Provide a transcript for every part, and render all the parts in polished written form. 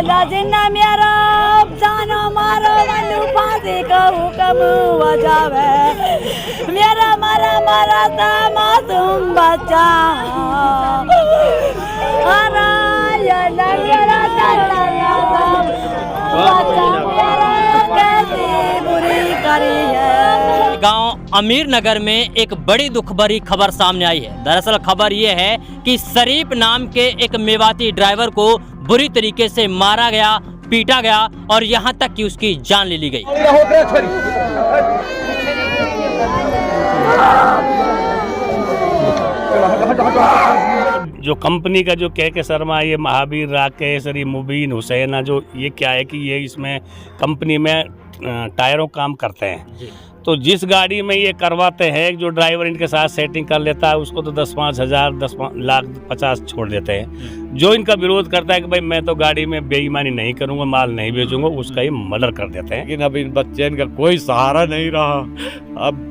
जिन्ना मेरा जानो मारो मनु फांसी का हुक्म बजावे मेरा मारा मारा सा मासूम बच्चा अरे ये मेरा बच्चा मेरा कैसी बुरी करी है। गांव अमीर नगर में एक बड़ी दुख भरी खबर सामने आई है। दरअसल खबर ये है कि शरीफ नाम के एक मेवाती ड्राइवर को बुरी तरीके से मारा गया, पीटा गया और यहाँ तक कि उसकी जान ले ली गई। जो कंपनी का जो के शर्मा, ये महावीर, राकेश, मुबीन, हुसैन, जो ये क्या है कि ये इसमें कंपनी में टायरों काम करते हैं। तो जिस गाड़ी में ये करवाते हैं, जो ड्राइवर इनके साथ सेटिंग कर लेता है उसको तो 10-5 हज़ार 10 लाख 50 छोड़ देते हैं। जो इनका विरोध करता है कि भाई मैं तो गाड़ी में बेईमानी नहीं करूँगा, माल नहीं बेचूंगा, उसका ही मर्डर कर देते हैं। लेकिन अब इन बच्चे इनका कोई सहारा नहीं रहा। अब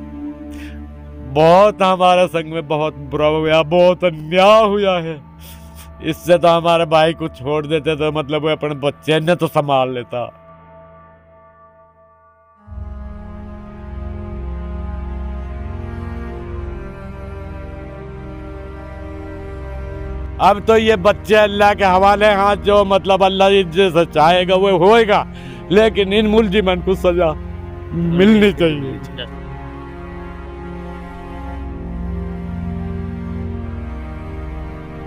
बहुत हमारे संग में बहुत बुरा हुआ, बहुत अन्याय हुआ है। इससे तो हमारे भाई को छोड़ देते तो मतलब वो अपने बच्चे ने तो संभाल लेता। अब तो ये बच्चे अल्लाह के हवाले हैं, जो मतलब अल्लाह जैसे चाहेगा वो होएगा, लेकिन इन मुलजिमन को सजा मिलनी चाहिए।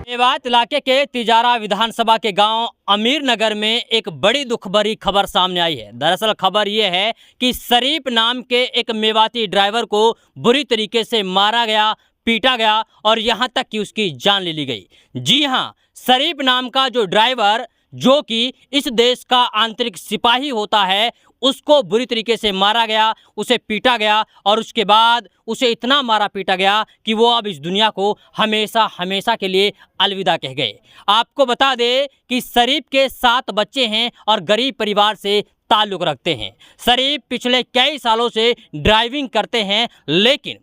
मेवात इलाके के तिजारा विधानसभा के गांव अमीर नगर में एक बड़ी दुख भरी खबर सामने आई है। दरअसल खबर यह है कि शरीफ नाम के एक मेवाती ड्राइवर को बुरी तरीके से मारा गया, पीटा गया और यहाँ तक कि उसकी जान ले ली गई। जी हाँ, शरीफ नाम का जो ड्राइवर, जो कि इस देश का आंतरिक सिपाही होता है, उसको बुरी तरीके से मारा गया, उसे पीटा गया और उसके बाद उसे इतना मारा पीटा गया कि वो अब इस दुनिया को हमेशा हमेशा के लिए अलविदा कह गए। आपको बता दें कि शरीफ के 7 बच्चे हैं और गरीब परिवार से ताल्लुक़ रखते हैं। शरीफ पिछले कई सालों से ड्राइविंग करते हैं, लेकिन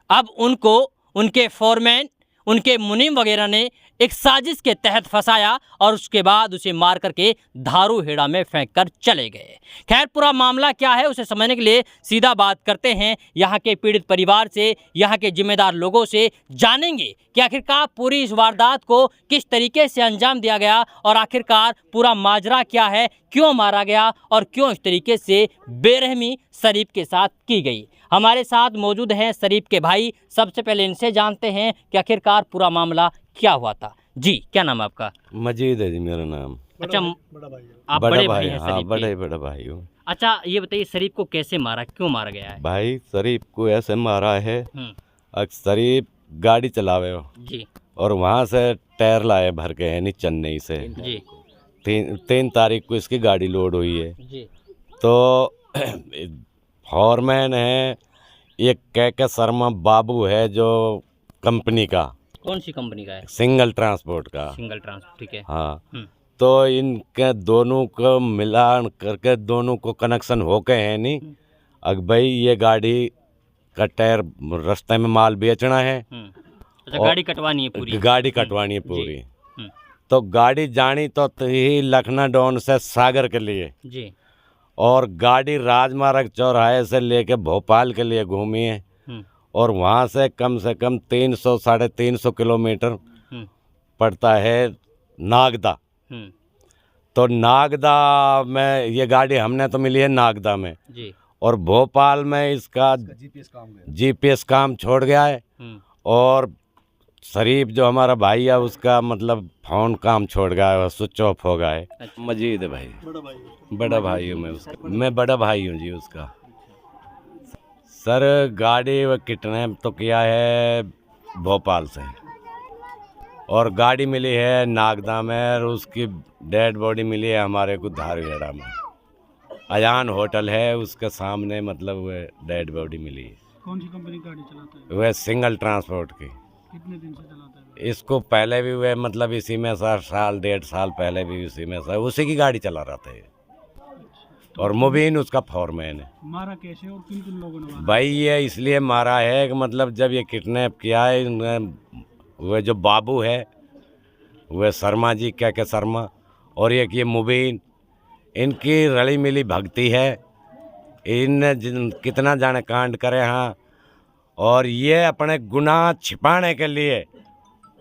अब उनको उनके फोरमैन, उनके मुनीम वगैरह ने एक साजिश के तहत फंसाया और उसके बाद उसे मार करके धारू हेड़ा में फेंक कर चले गए। खैर, पूरा मामला क्या है उसे समझने के लिए सीधा बात करते हैं यहाँ के पीड़ित परिवार से, यहाँ के जिम्मेदार लोगों से। जानेंगे कि आखिरकार पूरी इस वारदात को किस तरीके से अंजाम दिया गया और आखिरकार पूरा माजरा क्या है, क्यों मारा गया और क्यों इस तरीके से बेरहमी शरीफ के साथ की गई। हमारे साथ मौजूद हैं शरीफ के भाई। सबसे पहले इनसे जानते हैं कि आखिरकार पूरा मामला क्या हुआ था। जी, क्या नाम है आपका? मजीद है जी मेरा नाम। अच्छा, आप बड़ा बड़े भाई, हैं हाँ, शरीफ के? बड़ा भाई हूँ। अच्छा, ये बताइए शरीफ को कैसे मारा, क्यों मारा गया है? भाई शरीफ को ऐसे मारा है, शरीफ गाड़ी चलावे हो जी, और वहाँ से टायर लाए भर के है नहीं चेन्नई से जी, 3 तारीख को इसकी गाड़ी लोड हुई है। जी, तो फॉरमैन है एक के शर्मा बाबू है, जो कंपनी का। कौन सी कंपनी का है? सिंगल ट्रांसपोर्ट का। सिंगल ट्रांसपोर्ट, ठीक है। हाँ, तो इनके दोनों को मिलान करके दोनों को कनेक्शन होके है नहीं। अब भाई ये गाड़ी का टायर रास्ते में माल बेचना है। अच्छा, गाड़ी कटवानी है पूरी? गाड़ी कटवानी है पूरी। तो गाड़ी जानी तो ही लखनऊ से सागर के लिए जी, और गाड़ी राजमार्ग चौराहे से लेके भोपाल के लिए घूमी है और वहाँ से कम 300-350 किलोमीटर पड़ता है नागदा। तो नागदा में ये गाड़ी हमने तो मिली है नागदा में जी, और भोपाल में इसका जीपीएस काम छोड़ गया है और शरीफ जो हमारा भाई है उसका मतलब फोन काम छोड़ गया है, स्विच ऑफ हो गया है। अच्छा। मजीद है भाई, बड़ा भाई हूँ मैं उसका, मैं बड़ा भाई हूँ जी उसका। सर गाड़ी वो किडनैप तो किया है भोपाल से और गाड़ी मिली है नागदा में और उसकी डेड बॉडी मिली है हमारे को धारगेड़ा में। अयान होटल है उसके सामने, मतलब वह डेड बॉडी मिली है। कौन सी कंपनी गाड़ी चलाता है? वह सिंगल ट्रांसपोर्ट की। कितने दिन से चलाता है? इसको पहले भी वह मतलब इसी में साल 1.5 साल पहले भी इसी में उसी की गाड़ी चला रहा था ये। और मुबीन उसका फॉरमैन है। मारा कैसे और किन किन लोगों ने मारा? भाई ये इसलिए मारा है कि मतलब जब ये किडनैप किया है, वह जो बाबू है वह शर्मा जी क्या शर्मा, और एक ये मुबीन, इनकी रली मिली भक्ति है। इन कितना जाने कांड करे हाँ, और ये अपने गुनाह छिपाने के लिए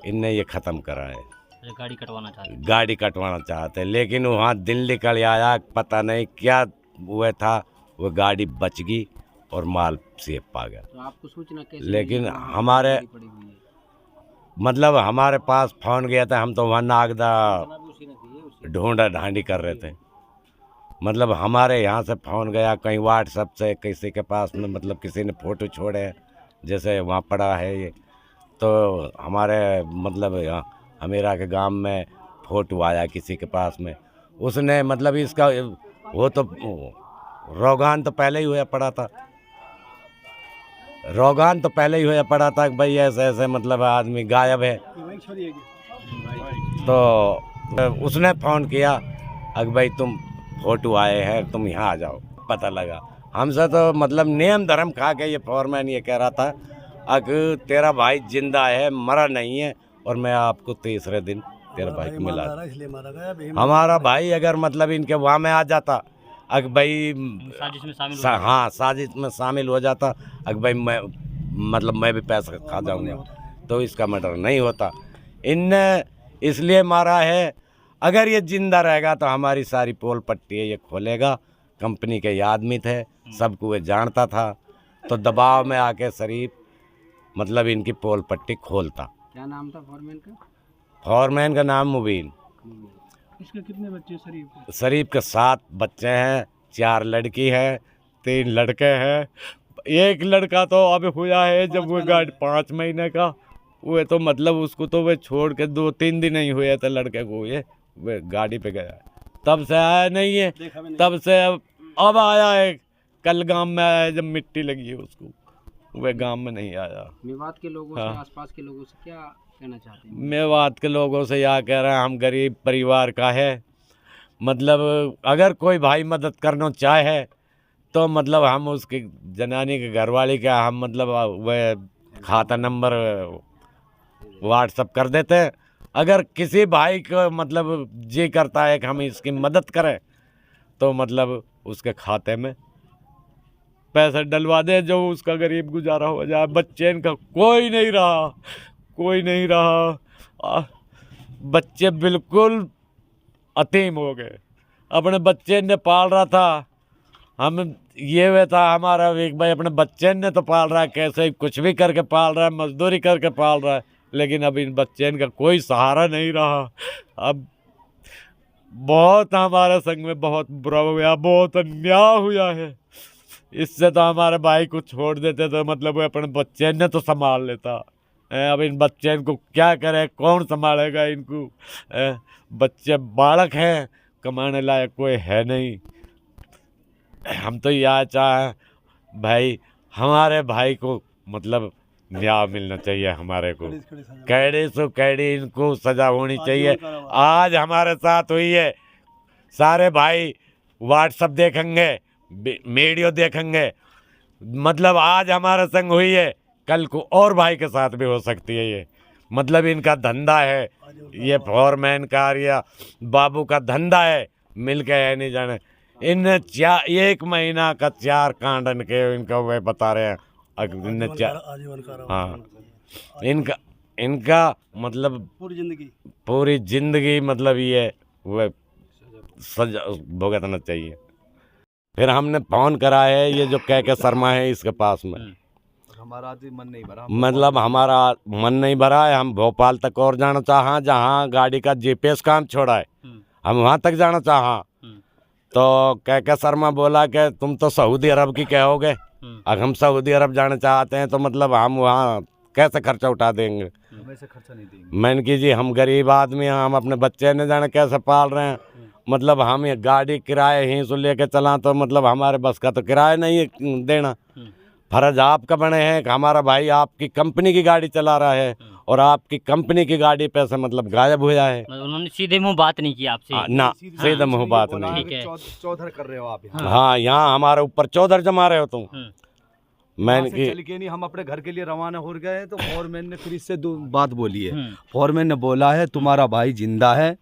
इनने ये ख़त्म करा है। गाड़ी कटवाना चाहते हैं। गाड़ी कटवाना चाहते, लेकिन वहाँ दिन निकल आया, पता नहीं क्या हुआ था, वो गाड़ी बच गई और माल सेफ आ गया। तो आपको सूचना कैसे लेकिन मिली? हमारे गाड़ी पड़ी हुई है। मतलब हमारे पास फ़ोन गया था, हम तो वहाँ नागदा ढूंढा ढांडी कर रहे थे। मतलब हमारे यहाँ से फ़ोन गया, कहीं व्हाट्सएप से किसी के पास में, मतलब किसी ने फ़ोटो छोड़े, जैसे वहाँ पड़ा है ये, तो हमारे मतलब यहाँ हमेरा के गांव में फ़ोटो आया किसी के पास में, उसने मतलब इसका वो तो रोगान तो पहले ही हुआ पड़ा था, रोगान तो पहले ही हुआ पड़ा था कि भाई ऐसे ऐसे मतलब आदमी गायब है। तो उसने फ़ोन किया, अगर भाई तुम फ़ोटो आए हैं, तुम यहाँ आ जाओ। पता लगा हमसे तो मतलब नियम धर्म खा के ये फोरमैन ये कह रहा था, अगर तेरा भाई जिंदा है, मरा नहीं है, और मैं आपको तीसरे दिन तेरा भाई को मिला। हमारा भाई अगर मतलब इनके वहाँ में आ जाता, अगर भाई साजिश में शामिल हाँ साजिश में शामिल हो जाता, अगर भाई मैं मतलब मैं भी पैसा खा जाऊंगा, तो इसका मर्डर नहीं होता। इनने इसलिए मारा है, अगर ये जिंदा रहेगा तो हमारी सारी पोल पट्टी है ये खोलेगा। कंपनी के ये आदमी थे, सबको ये जानता था, तो दबाव में आके शरीफ मतलब इनकी पोल पट्टी खोलता। क्या नाम था फॉरमैन का? फॉरमैन का नाम मुबीन। इसके कितने बच्चे शरीफ के? शरीफ के 7 बच्चे हैं, 4 लड़की है, 3 लड़के हैं। एक लड़का तो अब हुआ है जब वो गाड़ी 5 महीने का, वो तो मतलब उसको तो वे छोड़ के 2-3 दिन नहीं हुए थे लड़के को, ये वे गाड़ी पे गया, तब से आया नहीं है। तब से अब आया है, कल गांव में आया है जब मिट्टी लगी है उसको, वे गांव में नहीं आया। मेवात के लोगों हाँ। से, आसपास के लोगों से क्या कहना चाहते हैं? मेवात के लोगों से यह कह रहे हैं, हम गरीब परिवार का है, मतलब अगर कोई भाई मदद करना चाहे तो मतलब हम उसकी जनानी के घरवाली का हम मतलब वह खाता नंबर व्हाट्सअप कर देते हैं। अगर किसी भाई को मतलब जी करता है कि हम इसकी मदद करें, तो मतलब उसके खाते में पैसा डलवा दे, जो उसका गरीब गुजारा हो जाए। बच्चे इनका कोई नहीं रहा, कोई नहीं रहा। बच्चे बिल्कुल अतीम हो गए। अपने बच्चे ने पाल रहा था, हम ये वे था हमारा एक भाई अपने बच्चे ने तो पाल रहा है, कैसे कुछ भी करके पाल रहा है, मजदूरी करके पाल रहा है, लेकिन अब इन बच्चे का कोई सहारा नहीं रहा। अब बहुत हमारे संग में बहुत बुरा हुआ, बहुत अन्याय हुआ है। इससे तो हमारे भाई को छोड़ देते तो मतलब वो अपने बच्चे ने तो संभाल लेता। अब इन बच्चे को क्या करे, कौन संभालेगा इनको? बच्चे बालक हैं, कमाने लायक कोई है नहीं। हम तो यह चाहें भाई, हमारे भाई को मतलब न्याय मिलना चाहिए, हमारे को कैडी सो कैडी इनको सज़ा होनी चाहिए। आज हमारे साथ हुई है, सारे भाई व्हाट्सएप देखेंगे, वीडियो देखेंगे, मतलब आज हमारे संग हुई है, कल को और भाई के साथ भी हो सकती है। ये मतलब इनका धंधा है, ये फोरमैन का या बाबू का धंधा है, मिल के है नहीं जाने। इन 1 महीना का 4 कांडन के इनका वे बता रहे हैं, हाँ इनका मतलब पूरी जिंदगी मतलब ये वह सजा भुगतना चाहिए। फिर हमने फ़ोन करा है, ये जो के शर्मा है इसके पास में, हमारा मन नहीं भरा, मतलब हमारा मन नहीं भरा है। हम भोपाल तक और जाना चाहा, जहाँ गाड़ी का जीपीएस काम छोड़ा है, हम वहाँ तक जाना चाहा। तो के शर्मा बोला कि तुम तो सऊदी अरब की कहोगे, अगर हम सऊदी अरब जाना चाहते हैं तो मतलब हम वहाँ कैसे खर्चा उठा देंगे? वैसे खर्चा नहीं देंगे। मैंने की जी हम गरीब आदमी हैं, हम अपने बच्चे ने जाने कैसे पाल रहे हैं, मतलब हम ये गाड़ी किराए ही से लेके चला तो मतलब हमारे बस का तो किराया नहीं है देना। फर्ज आपका बने हैं कि हमारा भाई आपकी कंपनी की गाड़ी चला रहा है और आपकी कंपनी की गाड़ी पे से मतलब गायब हुआ है। उन्होंने सीधे मुंह बात नहीं की आपसे? ना सीधे मुंह बात नहीं। ठीक है। चौधर कर रहे हो आप यहाँ। हाँ यहाँ हमारे ऊपर चौधर जमा रहे हो तुम, मैंने वहाँ से कि चल के नहीं, हम अपने घर के लिए रवाना हो गए तो फोरमैन ने फिर इससे दो बात बोली है। फोरमैन ने बोला है तुम्हारा भाई जिंदा है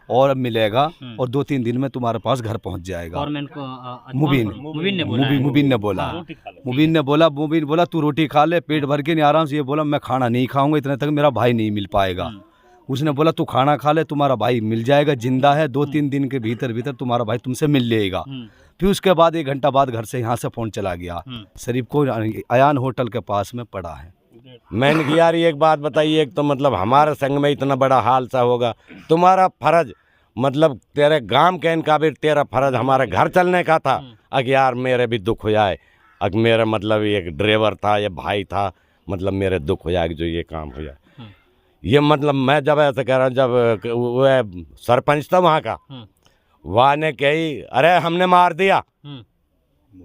और मिलेगा और 2-3 दिन में तुम्हारे पास घर पहुंच जाएगा। गवर्नमेंट को मुबीन ने बोला है। मुबीन ने बोला, मुबीन बोला तू रोटी खा ले पेट भर के, नहीं आराम से। ये बोला मैं खाना नहीं खाऊंगा इतने तक मेरा भाई नहीं मिल पाएगा। उसने बोला तू खाना खा ले तुम्हारा भाई मिल जाएगा, जिंदा है, 2-3 दिन के भीतर भीतर तुम्हारा भाई तुमसे मिल लेगा। फिर उसके बाद 1 घंटा बाद घर से यहाँ से फ़ोन चला गया। शरीफ को अयान होटल के पास में पड़ा है। मैंने कि यार ये एक बात बताइए, एक तो मतलब हमारे संग में इतना बड़ा हादसा होगा, तुम्हारा फर्ज मतलब तेरे गांव के इनका भी तेरा फर्ज हमारे घर चलने का था। अगर यार मेरे भी दुख हो जाए, अगर मेरा मतलब एक ड्राइवर था या भाई था, मतलब मेरे दुख हो जाए जो ये काम हो जाए। ये मतलब मैं जब ऐसा कह रहा हूँ, जब वो सरपंच था वहाँ का, वहाँ ने कही अरे हमने मार दिया,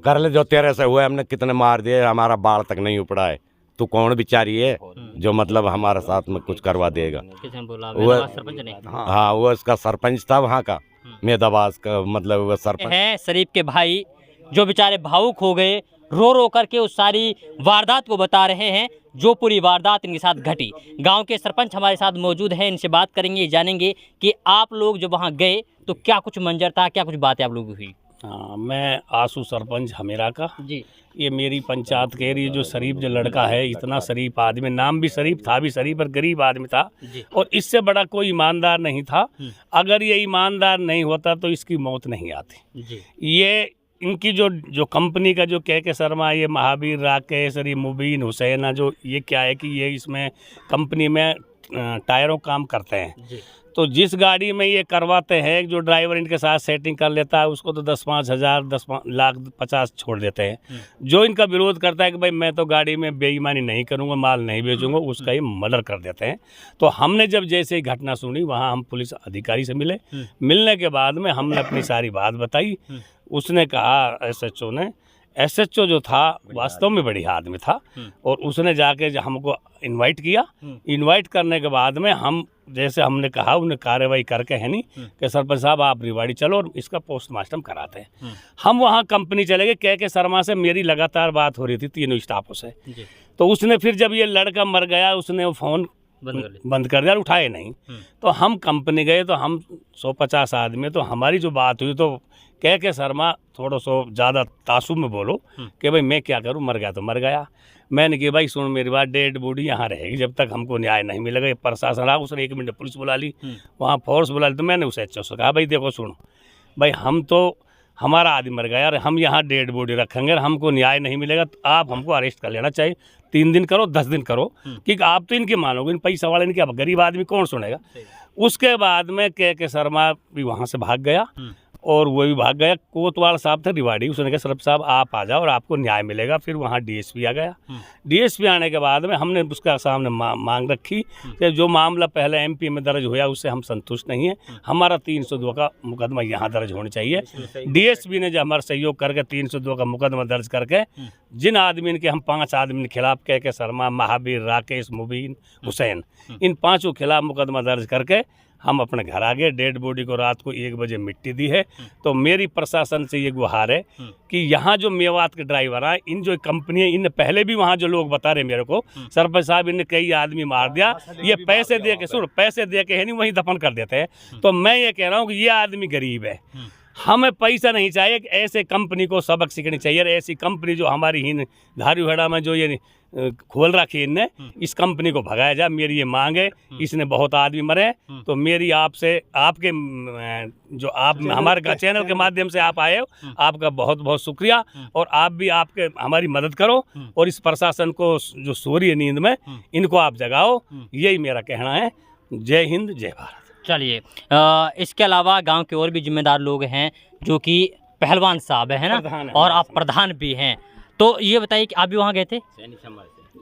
कर ले जो तेरे से हुए, हमने कितने मार दिए, हमारा बाल तक नहीं उपड़ा है, तू कौन बिचारी है जो मतलब हमारे साथ में कुछ करवा देगा। वो सरपंच ने हाँ वो इसका सरपंच था वहाँ का, मेदाबाद का, मतलब वो सरपंच है। शरीफ के भाई जो बेचारे भावुक हो गए, रो रो करके उस सारी वारदात को बता रहे हैं जो पूरी वारदात इनके साथ घटी। गांव के सरपंच हमारे साथ मौजूद हैं, इनसे बात करेंगे, जानेंगे कि आप लोग जब वहां गए तो क्या कुछ मंजर था, क्या कुछ बातें आप लोगों की हुई। हाँ, मैं आसू सरपंच हमेरा का। जी, ये मेरी पंचायत कह रही है, जो शरीफ जो लड़का है, इतना शरीफ आदमी, नाम भी शरीफ था, भी शरीफ और गरीब आदमी था, और इससे बड़ा कोई ईमानदार नहीं था। अगर ये ईमानदार नहीं होता तो इसकी मौत नहीं आती। ये इनकी जो कंपनी का जो के शर्मा, ये महावीर राकेश और ये मुबीन हुसैन, जो ये क्या है कि ये इसमें कंपनी में टायरों काम करते हैं। तो जिस गाड़ी में ये करवाते हैं, जो ड्राइवर इनके साथ सेटिंग कर लेता है, उसको तो 10-5 हज़ार 10 लाख 50 छोड़ देते हैं। जो इनका विरोध करता है कि भाई मैं तो गाड़ी में बेईमानी नहीं करूँगा, माल नहीं बेचूंगा, उसका ये मर्डर कर देते हैं। तो हमने जब जैसे ही घटना सुनी, वहाँ हम पुलिस अधिकारी से मिले। मिलने के बाद में हमने अपनी सारी बात बताई। उसने कहा, एसएचओ जो था वास्तव में बढ़िया आदमी था, और उसने जाके हमको इनवाइट किया। इनवाइट करने के बाद में हम जैसे हमने कहा, उन्हें कार्रवाई करके है नहीं कि सरपंच साहब आप रिवाड़ी चलो और इसका पोस्टमार्टम कराते हैं। हम वहाँ कंपनी चले गए। के शर्मा से मेरी लगातार बात हो रही थी तीनों स्टाफों से। तो उसने फिर जब ये लड़का मर गया, उसने वो फ़ोन बंद कर दिया, उठाए नहीं। तो हम कंपनी गए, तो हम 150 आदमी, तो हमारी जो बात हुई, तो के शर्मा थोड़ा सो ज़्यादा तासुब में बोलो कि भाई मैं क्या करूं, मर गया तो मर गया। मैंने कि भाई सुन मेरी बात, डेड बॉडी यहाँ रहेगी जब तक हमको न्याय नहीं मिलेगा। ये प्रशासन रहा, उसने 1 मिनट पुलिस बुला ली, वहाँ फोर्स बुला ली। तो मैंने उसे अच्छा से कहा भाई देखो सुनो भाई, हम तो हमारा आदमी मर गया यार, हम यहाँ डेड बॉडी रखेंगे, हमको न्याय नहीं मिलेगा तो आप हमको अरेस्ट कर लेना चाहिए। 3 दिन करो, 10 दिन करो, क्योंकि आप तो इनके मानोगे, इन पैसा वाले इनके, अब गरीब आदमी कौन सुनेगा। उसके बाद में के शर्मा भी वहाँ से भाग गया, और वो भी भाग गया। कोतवाल साहब थे रिवाड़ी, उसने कहा सरप साहब आप आ जाओ और आपको न्याय मिलेगा। फिर वहाँ डीएसपी आ गया। डीएसपी आने के बाद में हमने उसका सामने मांग रखी कि जो मामला पहले एमपी में दर्ज हुआ उससे हम संतुष्ट नहीं है, हमारा 302 का मुकदमा यहाँ दर्ज होना चाहिए। डीएसपी ने जो हमारा सहयोग करके 302 का मुकदमा दर्ज करके जिन आदमी के हम 5 आदमी के खिलाफ के शर्मा, महावीर राकेश, मुबीन हुसैन, इन 5 के खिलाफ मुकदमा दर्ज करके हम अपने घर आ गए। डेड बॉडी को रात को 1 बजे मिट्टी दी है। तो मेरी प्रशासन से ये गुहार है कि यहाँ जो मेवात के ड्राइवर हैं, इन जो कंपनी है, इन पहले भी वहाँ जो लोग बता रहे मेरे को, सरपंच साहब इन्हें कई आदमी मार दिया, ये पैसे दे के, सुन पैसे दे के है नहीं वहीं दफन कर देते हैं। तो मैं ये कह रहा हूँ कि ये आदमी गरीब है, हमें पैसा नहीं चाहिए। ऐसे कंपनी को सबक सीखनी चाहिए। ऐसी कंपनी जो हमारी ही धारीहेड़ा में जो ये खोल रखी इनने, इस कंपनी को भगाया जाए, मेरी ये मांग है। इसने बहुत आदमी मरे, तो मेरी आपसे, आपके जो आप हमारे चैनल के माध्यम से आप आए हो, आपका बहुत बहुत शुक्रिया। और आप भी आपके हमारी मदद करो, और इस प्रशासन को जो सो रही है नींद में, इनको आप जगाओ, यही मेरा कहना है। जय हिंद, जय भारत। चलिए, इसके अलावा गांव के और भी जिम्मेदार लोग हैं, जो कि पहलवान साहब है ना, और आप प्रधान भी हैं। तो ये बताइए कि आप भी वहाँ गए थे?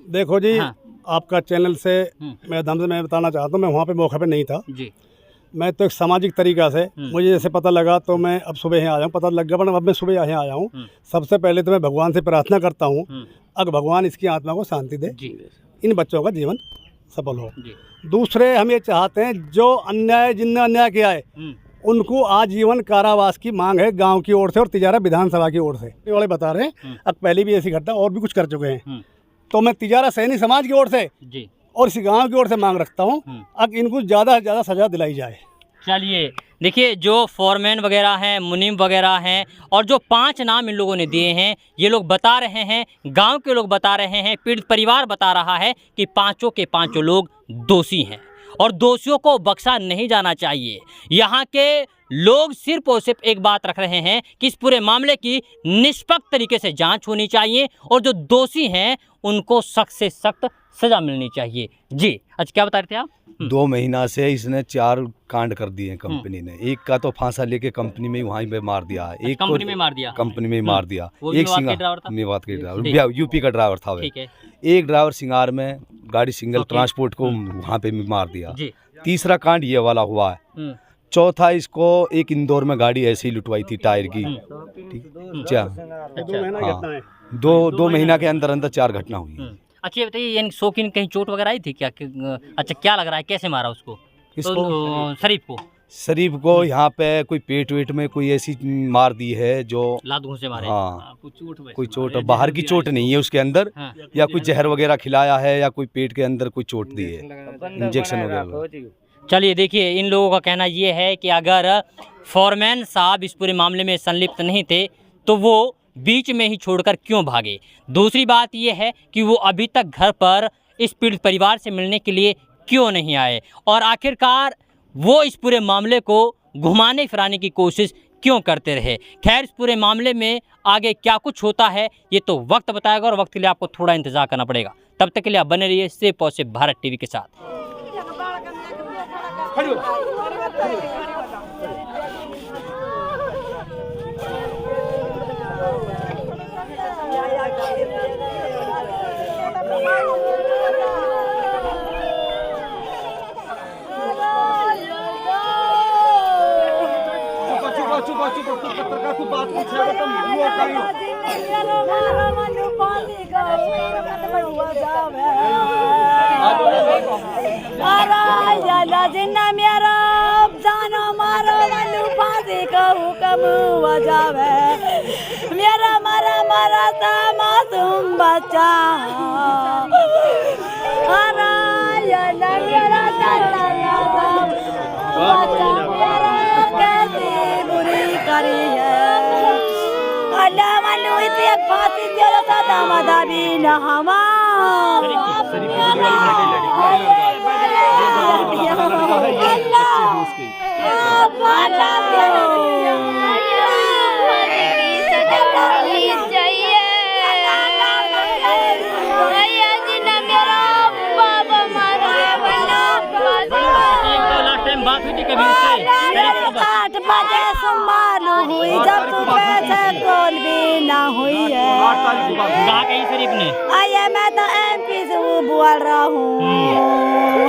देखो जी, हाँ। आपका चैनल से मैं बताना चाहता हूँ, मैं वहाँ पे मौके पे नहीं था जी। मैं तो एक सामाजिक तरीका से, मुझे जैसे पता लगा तो मैं अब सुबह यहाँ आया हूँ, पता लग गया, पर अब मैं सुबह यहाँ आया हूँ। सबसे पहले तो मैं भगवान से प्रार्थना करता हूँ, अगर भगवान इसकी आत्मा को शांति दे, इन बच्चों का जीवन सफल हो। दूसरे हम ये चाहते हैं जो अन्याय, जिनने अन्याय किया है, उनको आजीवन कारावास की मांग है गांव की ओर से और तिजारा विधानसभा की ओर से। ये वाले बता रहे हैं अब पहले भी ऐसी घटना और भी कुछ कर चुके हैं, तो मैं तिजारा सैनिक समाज की ओर से जी और इसी गांव की ओर से मांग रखता हूं अब इनको ज़्यादा से ज़्यादा सजा दिलाई जाए। चलिए देखिए, जो फोरमैन वगैरह हैं, मुनीम वगैरह हैं, और जो 5 नाम इन लोगों ने दिए हैं, ये लोग बता रहे हैं, गांव के लोग बता रहे हैं, पीड़ित परिवार बता रहा है कि पांचों के पांचों लोग दोषी हैं और दोषियों को बख्शा नहीं जाना चाहिए। यहाँ के लोग सिर्फ और सिर्फ एक बात रख रहे हैं कि इस पूरे मामले की निष्पक्ष तरीके से जांच होनी चाहिए और जो दोषी हैं उनको सख्त से सख्त सजा मिलनी चाहिए। जी अच्छा, क्या बता रहे थे आप? 2 महीना से इसने 4 कांड कर दिए कंपनी ने। एक का तो फांसा लेके कंपनी में वहीं पे मार दिया, एक कंपनी में मार दिया, कंपनी में मार दिया। वो एक मेवात के ड्राइवर था? मेवात के ड्राइवर, यूपी का ड्राइवर था। ठीक है। एक ड्राइवर सिंगार में गाड़ी सिंगल ट्रांसपोर्ट को वहाँ पे मार दिया। जी। तीसरा कांड ये वाला हुआ है। चौथा इसको एक इंदौर में गाड़ी ऐसे ही लुटवाई थी टायर की। ठीक, क्या 2 महीना के अंदर अंदर 4 घटना हुई। अच्छा ये बताइए, यानी शौकीन कहीं चोट वगैरह आई थी क्या? अच्छा, क्या लग रहा है कैसे मारा उसको? तो शरीफ को? शरीफ को यहाँ पे कोई पेट वेट में कोई ऐसी मार दी है जो लात घूंसे मारे। हाँ, कोई चोट बाहर की चोट नहीं है उसके अंदर। हाँ। या कोई जहर वगैरह खिलाया है या कोई पेट के अंदर कोई चोट दी है, इंजेक्शन वगैरह। चलिए देखिए, इन लोगों का कहना ये है कि अगर फोरमैन साहब इस पूरे मामले में संलिप्त नहीं थे तो वो बीच में ही छोड़कर क्यों भागे। दूसरी बात ये है कि वो अभी तक घर पर इस पीड़ित परिवार से मिलने के लिए क्यों नहीं आए और आखिरकार वो इस पूरे मामले को घुमाने फिराने की कोशिश क्यों करते रहे। खैर, इस पूरे मामले में आगे क्या कुछ होता है ये तो वक्त बताएगा और वक्त के लिए आपको थोड़ा इंतजार करना पड़ेगा। तब तक के लिए आप बने रहिए सिर्फ और सिर्फ भारत टीवी के साथ। मेरा मारा मारा सा मासूम बच्चा कैसी बुरी करी है अल्लाह मनु इतने फांसी दे सदा मदाबी न हमा बात हुई थी कभी उससे? 8 बजे संभालू हुई जब तू पैसे कॉल भी ना हुई है। कहा कहीं शरीफ ने? आइए मैं तो MP से बोल रहा हूँ।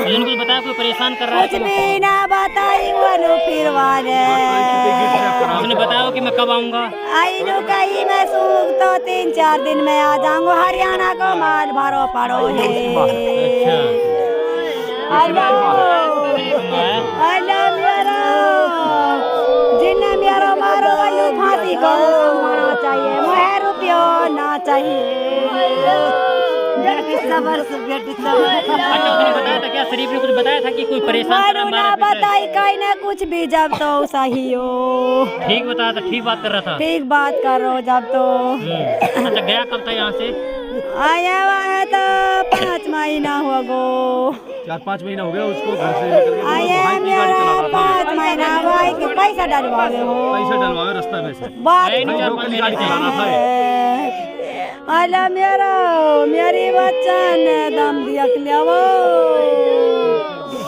कुछ बताया, कोई परेशान कर रहा है? कुछ भी ना बताई वो फिर वाले। आपने बताया कि मैं कब आऊँगा? आई नो कहीं मैं सूख तो 3-4 दिन में आ जाऊँगा। हरियाणा को माल भरो पड़ो है। जिन्हें मेरा मारो वालू फांसी को होना चाहिए, मुझे रुपया ना चाहिए। अच्छा, उसने बताया था क्या? शरीफ ने कुछ बताया था कि कोई परेशान कर रहा है? बताई कहीं ना कुछ भी, जब तो सही हो। ठीक बताया था, ठीक बात कर रहा था। ठीक बात कर रहा हो जब तो। अच्छा, गया कब था यहाँ से? आया हुआ है तो 5 महीना हो गो। 4-5 महीना हो गया उसको घर से निकल के। आया मेरा 5 महीना हुआ है कि पैसा डलवावे हो। पैसा डलवावे रास्ता में से। बात अल्लाह मेरी बच्चा ने दम दिया वो।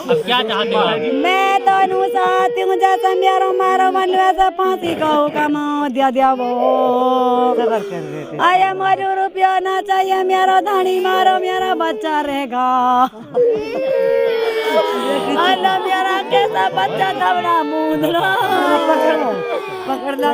अब क्या चाहते हो? मैं तो नू चाहती हूँ जैसा मेरा मारो मन वैसा फांसी का हुक्म दिया वो। आया मुझे रुपया ना चाहिए, मेरा धानी मारो मेरा बच्चा रहेगा। अल्लाह मेरा कैसा बच्चा था बड़ा मूंधला। पकड़ ला